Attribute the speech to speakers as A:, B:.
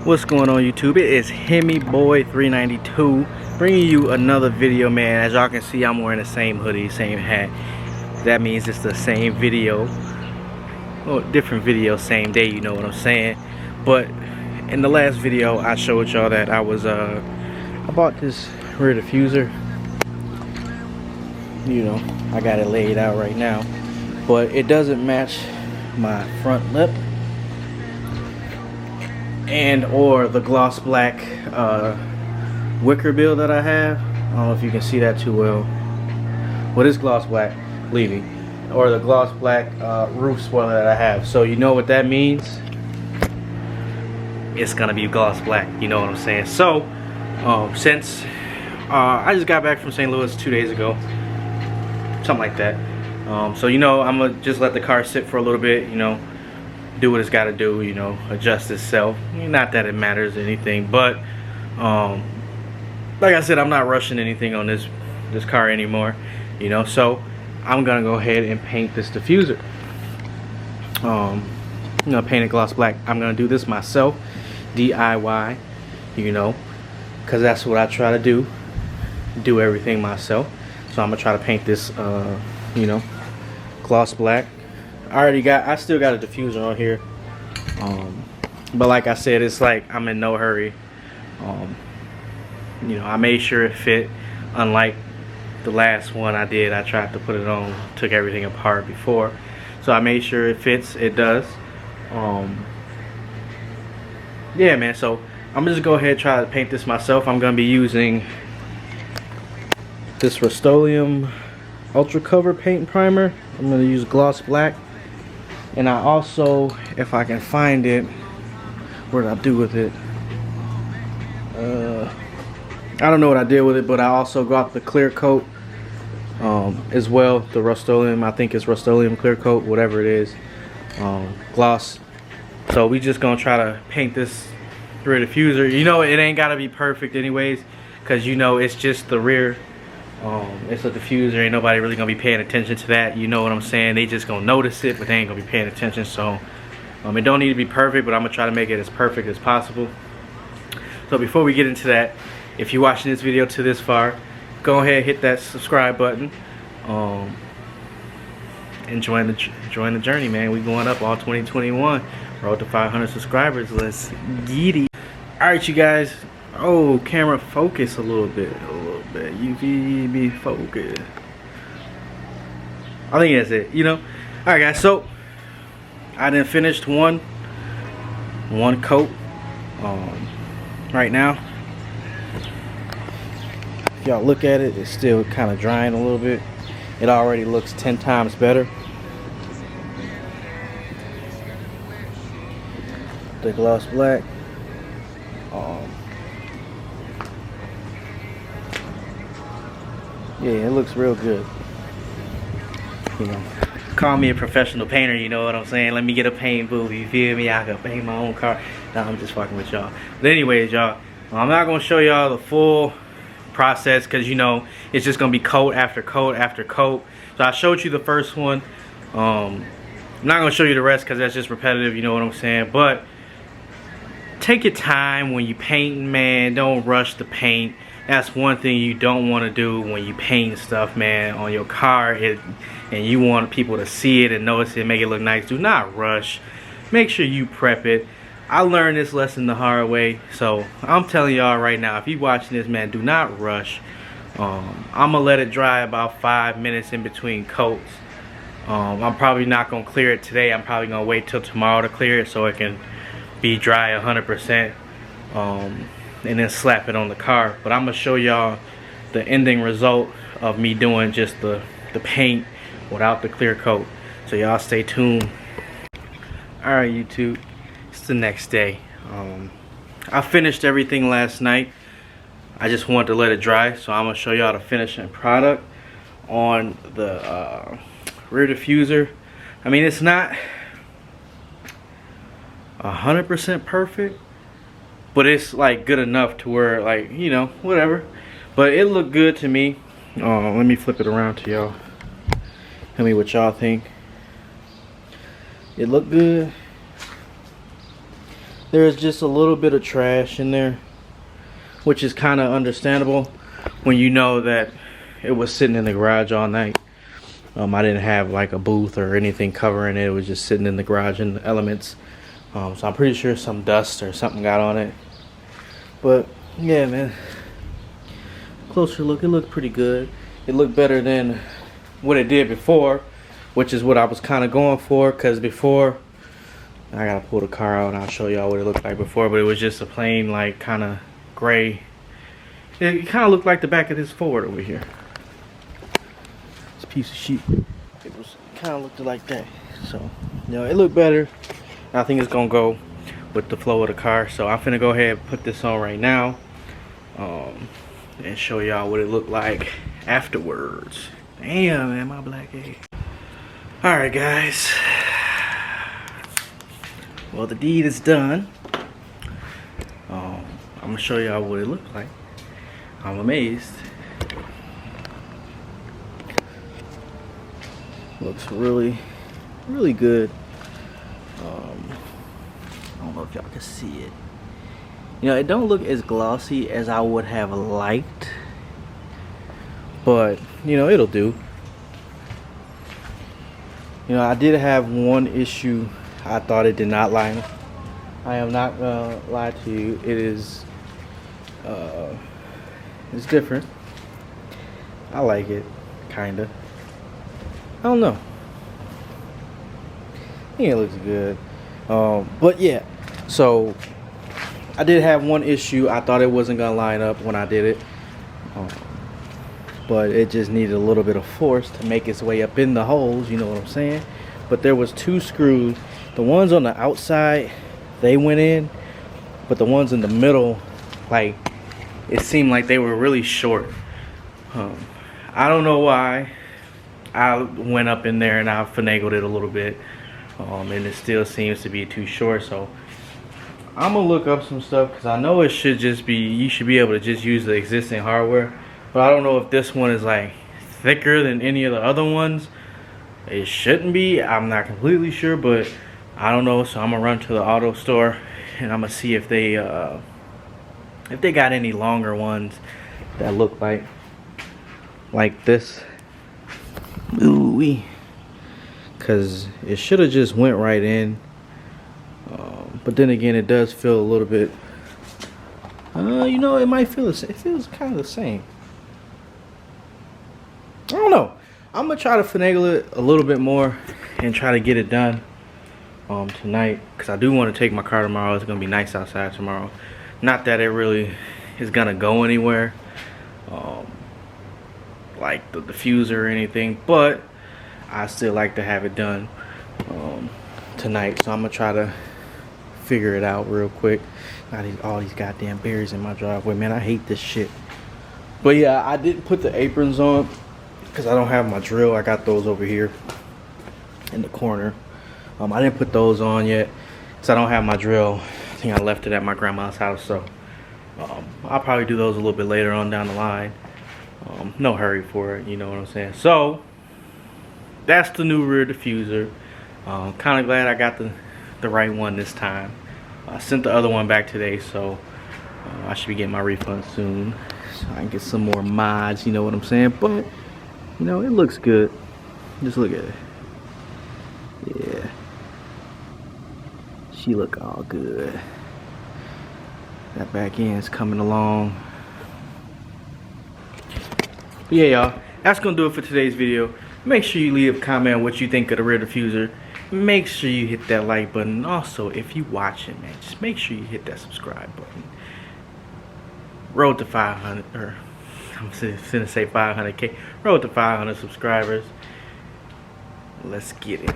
A: What's going on YouTube? It is Hemi Boy 392 bringing you another video, man. As y'all can see, I'm wearing the same hoodie, same hat. That means it's the same video, well, different video, same day, you know what I'm saying. But in the last video I showed y'all that I bought this rear diffuser. You know, I got it laid out right now, but it doesn't match my front lip and or the gloss black wicker bill that I have. I don't know if you can see that too well. Well, it's gloss black, believe me, or the gloss black roof spoiler that I have. So you know what that means? It's gonna be gloss black, you know what I'm saying? So since I just got back from St. Louis 2 days ago, something like that, so you know, I'm gonna just let the car sit for a little bit, you know, do what it's got to do, you know, adjust itself. Not that it matters or anything, but like I said, I'm not rushing anything on this car anymore, you know. So I'm gonna go ahead and paint this diffuser. I'm gonna paint it gloss black. I'm gonna do this myself, DIY, you know, because that's what I try to do everything myself. So I'm gonna try to paint this you know, gloss black. I still got a diffuser on here, but like I said, it's like I'm in no hurry. You know, I made sure it fit, unlike the last one I did. I tried to put it on, took everything apart before, so I made sure it fits. It does. Yeah, man, so I'm gonna just go ahead and try to paint this myself. I'm gonna be using this Rust-Oleum Ultra Cover paint primer. I'm gonna use gloss black. And I also, if I can find it, what did I do with it? I don't know what I did with it, but I also got the clear coat as well. The Rust-Oleum, I think it's Rust-Oleum clear coat, whatever it is, gloss. So we just gonna try to paint this rear diffuser. You know, it ain't gotta be perfect anyways, cause you know it's just the rear. It's a diffuser, ain't nobody really gonna be paying attention to that, you know what I'm saying? They just gonna notice it, but they ain't gonna be paying attention. So it don't need to be perfect, but I'm gonna try to make it as perfect as possible. So before we get into that, if you're watching this video to this far, go ahead, hit that subscribe button, and join the journey, man. We going up all 2021, road to 500 subscribers. Let's get it. All right, you guys. Oh, camera focus a little bit. UV focus. I think that's it, you know. Alright guys, so I done finished one coat right now. If y'all look at it, it's still kind of drying a little bit. It already looks 10 times better. The gloss black. Yeah, it looks real good. You know, call me a professional painter, you know what I'm saying? Let me get a paint booth, you feel me? I can paint my own car. Nah, I'm just fucking with y'all. But anyways, y'all, I'm not gonna show y'all the full process, because you know it's just gonna be coat after coat after coat. So I showed you the first one. I'm not gonna show you the rest because that's just repetitive, you know what I'm saying? But take your time when you painting, man. Don't rush the paint. That's one thing you don't want to do when you paint stuff, man, on your car, and you want people to see it and notice it, make it look nice. Do not rush. Make sure you prep it. I learned this lesson the hard way, so I'm telling y'all right now, if you watching this, man, do not rush. I'm gonna let it dry about 5 minutes in between coats. I'm probably not gonna clear it today. I'm probably gonna wait till tomorrow to clear it so it can be dry 100%. And then slap it on the car. But I'm gonna show y'all the ending result of me doing just the paint without the clear coat. So y'all stay tuned. Alright YouTube, it's the next day. I finished everything last night. I just wanted to let it dry, so I'm gonna show y'all the finishing product on the rear diffuser. I mean, it's not 100% perfect, but it's like good enough to where, like, you know, whatever. But it looked good to me. Let me flip it around to y'all. Tell me what y'all think. It looked good. There's just a little bit of trash in there, which is kind of understandable when you know that it was sitting in the garage all night. I didn't have like a booth or anything covering it. It was just sitting in the garage in the elements. So I'm pretty sure some dust or something got on it. But yeah, man, closer look, it looked pretty good. It looked better than what it did before, which is what I was kind of going for. Because before, I gotta pull the car out and I'll show y'all what it looked like before. But it was just a plain, like, kind of gray. It kind of looked like the back of this Ford over here. This piece of sheet. It was kind of looked like that. So, you know, it looked better. I think it's gonna go with the flow of the car. So I'm finna go ahead and put this on right now, and show y'all what it looked like afterwards. Damn, man, my black egg. All right, guys. Well, the deed is done. I'm gonna show y'all what it looked like. I'm amazed. Looks really, really good. I don't know if y'all can see it. You know, it don't look as glossy as I would have liked, but you know, it'll do. You know, I did have one issue. I thought it did not line. I am not gonna lie to you. It is, it's different. I like it, kinda. I don't know. I think it looks good. But yeah, so I did have one issue. I thought it wasn't gonna line up when I did it, but it just needed a little bit of force to make its way up in the holes, you know what I'm saying? But there was 2 screws. The ones on the outside, they went in, but the ones in the middle, like, it seemed like they were really short. I don't know why. I went up in there and I finagled it a little bit, and it still seems to be too short. So I'm gonna look up some stuff, because I know it should just be, you should be able to just use the existing hardware, but I don't know if this one is like thicker than any of the other ones. It shouldn't be. I'm not completely sure, but I don't know. So I'm gonna run to the auto store and I'm gonna see if they got any longer ones that look like this. Ooh-wee. Because it should have just went right in, but then again, it does feel a little bit, you know, it might feel the same. It feels kind of the same. I don't know. I'm gonna try to finagle it a little bit more and try to get it done tonight, because I do want to take my car tomorrow. It's gonna be nice outside tomorrow. Not that it really is gonna go anywhere, like the diffuser or anything, but I still like to have it done tonight. So I'm gonna try to figure it out real quick. All these goddamn berries in my driveway, man. I hate this shit. But yeah, I didn't put the aprons on because I don't have my drill. I got those over here in the corner. I didn't put those on yet because I don't have my drill. I think I left it at my grandma's house, so I'll probably do those a little bit later on down the line. No hurry for it, you know what I'm saying? So that's the new rear diffuser. Kind of glad I got the right one this time. I sent the other one back today, so I should be getting my refund soon, so I can get some more mods, you know what I'm saying? But you know, it looks good. Just look at it. Yeah, she look all good. That back end's coming along. But yeah, y'all, that's gonna do it for today's video. Make sure you leave a comment on what you think of the rear diffuser. Make sure you hit that like button. Also, if you watching, man, just make sure you hit that subscribe button. Road to 500, or I'm gonna say 500K. Road to 500 subscribers. Let's get it.